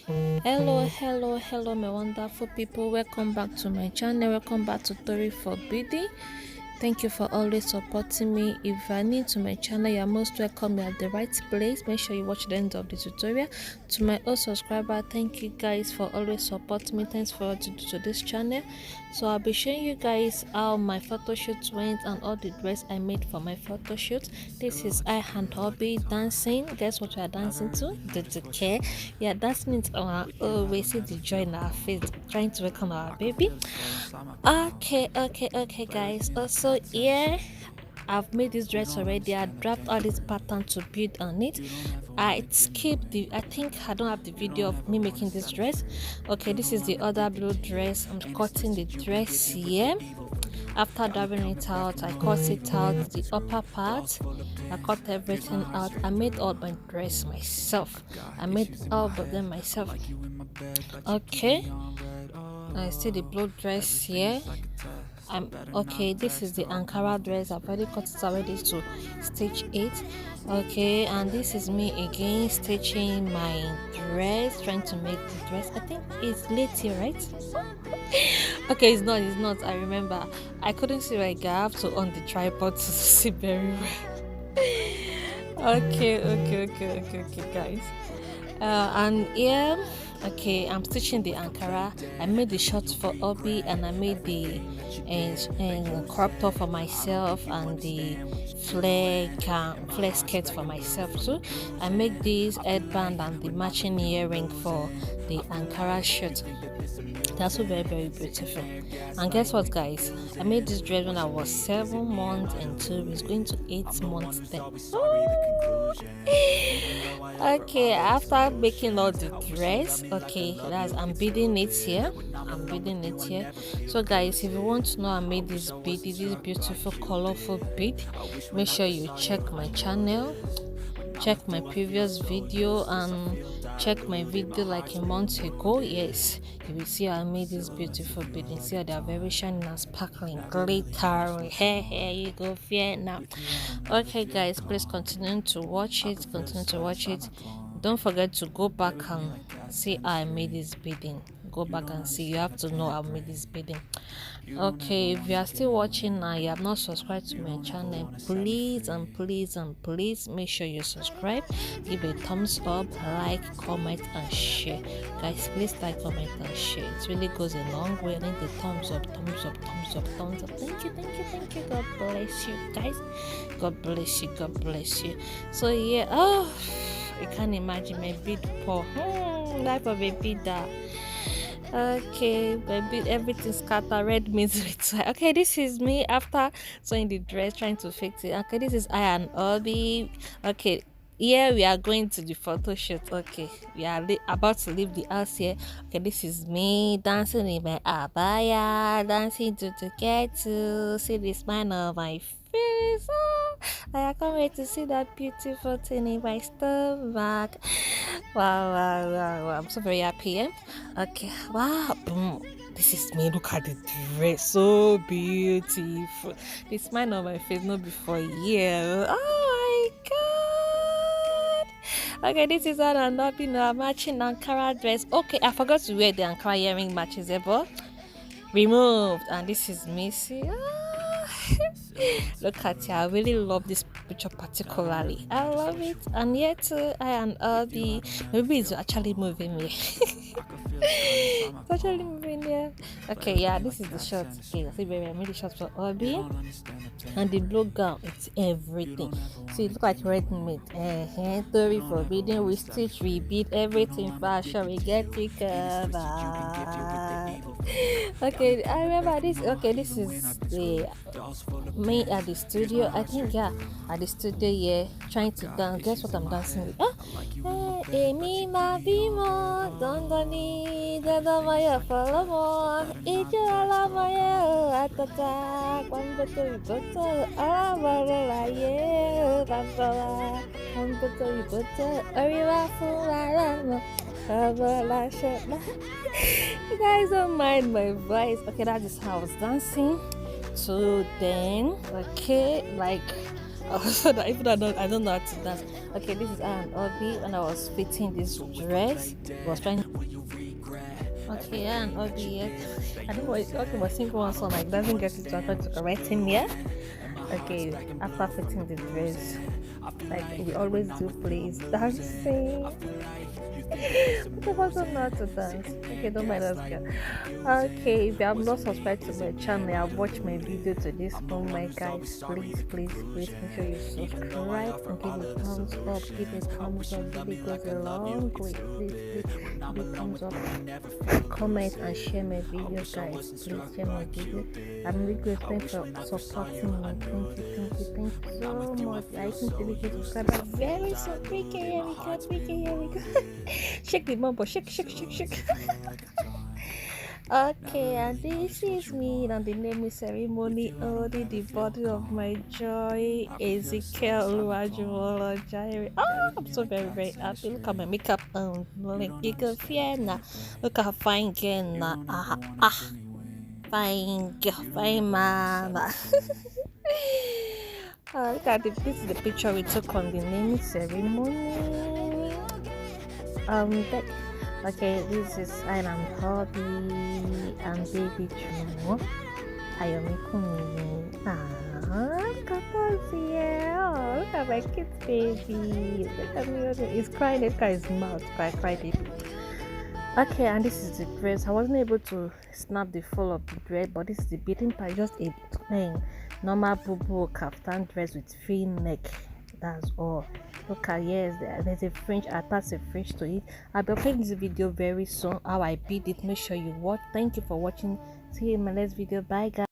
Hello, my wonderful people. Welcome back to my channel. Welcome back to Tori for Forbeading. Thank you for always supporting me. If you are new to my channel, you are most welcome. You are at the right place. Make sure you watch the end of the tutorial. To my old subscriber, thank you guys for always supporting me. Thanks for to this channel. So I'll be showing you guys how my photo shoot went and all the dress I made for my photo shoot. This is I and hobby dancing. Guess what we are dancing to? Did you care? We are dancing it on our we see the joy in our face, trying to welcome our baby. Okay, guys. Also, yeah, I've made this dress already. I dropped all this pattern to build on it. I skipped the, I think I don't have the video of me making this dress. Okay, this is the other blue dress. I'm cutting the dress here. After drawing it out, I cut it out, the upper part. I cut everything out. I made all my dress myself. I made all of them myself. Okay, I see the blue dress here. Okay, this is the Ankara dress. I've already cut it already to stitch it. Okay, and this is me again stitching my dress, trying to make the dress. I think it's late here, right? Okay, it's not. I remember I couldn't see my gap, so on the tripod to see very well. Okay, guys. And yeah, okay, I'm stitching the Ankara. I made the shorts for Obi, and I made the crop top for myself, and the flare skirt for myself too. I made this headband and the matching earring for the Ankara shirt. That's so very beautiful. And guess what, guys? I made this dress when I was 7 months and 2 weeks, going to 8 months then. Okay, after making all the dress, okay, I'm beading it here. So guys, if you want to know I made this bead, this beautiful colorful bead, make sure you check my channel, check my previous video, and check my video like a month ago. Yes, you will see how I made this beautiful bead. You see how they are very shining and sparkling, glitter. Here you go, fear now. Okay guys, please continue to watch it. Don't forget to go back and see how I made this beading. Go back and see. You have to know how I made this beading. Okay, if you are still watching now, you have not subscribed to my channel, please make sure you subscribe, give a thumbs up, like, comment and share. Guys, please like, comment and share. It really goes a long way. I need the thumbs up. Thank you. God bless you guys. God bless you. So yeah, you can't imagine my bead pour. Life of a beader. Okay, baby, everything scattered, red means retire. Okay, this is me after sewing the dress, trying to fix it. Okay, this is I and Obi. Okay, here we are going to the photo shoot. Okay, we are about to leave the house here. Okay, this is me dancing in my abaya, dancing to get to see the smile on my face. I can't wait to see that beautiful thing in my stomach. Wow. I'm so very happy. Okay, wow. This is me. Look at the dress. So beautiful. The smile on my face, not before a year. Oh my god. Okay, this is how I'm not matching Ankara dress. Okay, I forgot to wear the Ankara earring matches ever. Removed. And this is Missy. Look at it. I really love this picture particularly. I love it. And yet I and the maybe it's actually moving me. It's actually moving here. Okay, yeah, this is the shot. Okay, see baby, I made the shot for Obi. And the blue gown, it's everything. See, it look like ready made. Tori Forbeading, we stitch, we beat everything fashion, we get it covered. Okay, I remember this. Okay, this is the me at the studio. I think yeah, at the studio, yeah, trying to dance. Guess what I'm dancing with? Emi ma bimo, dondoni, dadamaya falamo, ijala maya, atata, kwambato iboto, alabara ye, bambala, kwambato iboto, ariwa fularamo. You guys don't mind my voice. Okay, that is how I was dancing to then. Okay, like So that even I don't know how to dance. Okay, this is an hobby, and I was fitting this dress. I was trying. Okay, yeah, an hobby. Yeah. I don't know. Okay, but sing one song like doesn't get it. So I tried to correct him. Yeah. Okay, after fitting the dress, like we always do, please dancing. What was not to dance? Okay, don't mind us, girl. Okay, if you have not subscribed to my channel, I've watched my video to this moment, guys. Please make sure you subscribe and give a thumbs up. Give a thumbs up, really goes a long way. Please give a thumbs up, comment and share my video, guys. Please share my video. I'm really grateful for supporting me. Thank you so much. I think the video subscriber very so quick. Here we go. Shake the bumper, shake. Okay, and this is me on the naming ceremony, holding the body of my joy, Ezekiel Oluwajumola Jairi. Oh, I'm so very happy. Look at my makeup on. You can fear now. Look at her fine girl now. Fine girl, fine man. Look at this is the picture we took on the naming ceremony. That, okay, this is I am Hobby and baby Juno. Ayomi Kumi. Look at us here. Oh, look at my kid's baby. Look at me. He's crying. Look at his mouth. Cry, baby. Okay, and this is the dress. I wasn't able to snap the full of the dress, but this is the beading part. Just a plain normal bubu kaftan dress with free neck. That's all. Look at, yes, there's a fringe, attach a fringe to it. I'll be uploading this video very soon, how I bead it. Make sure you watch. Thank you for watching. See you in my next video. Bye, guys.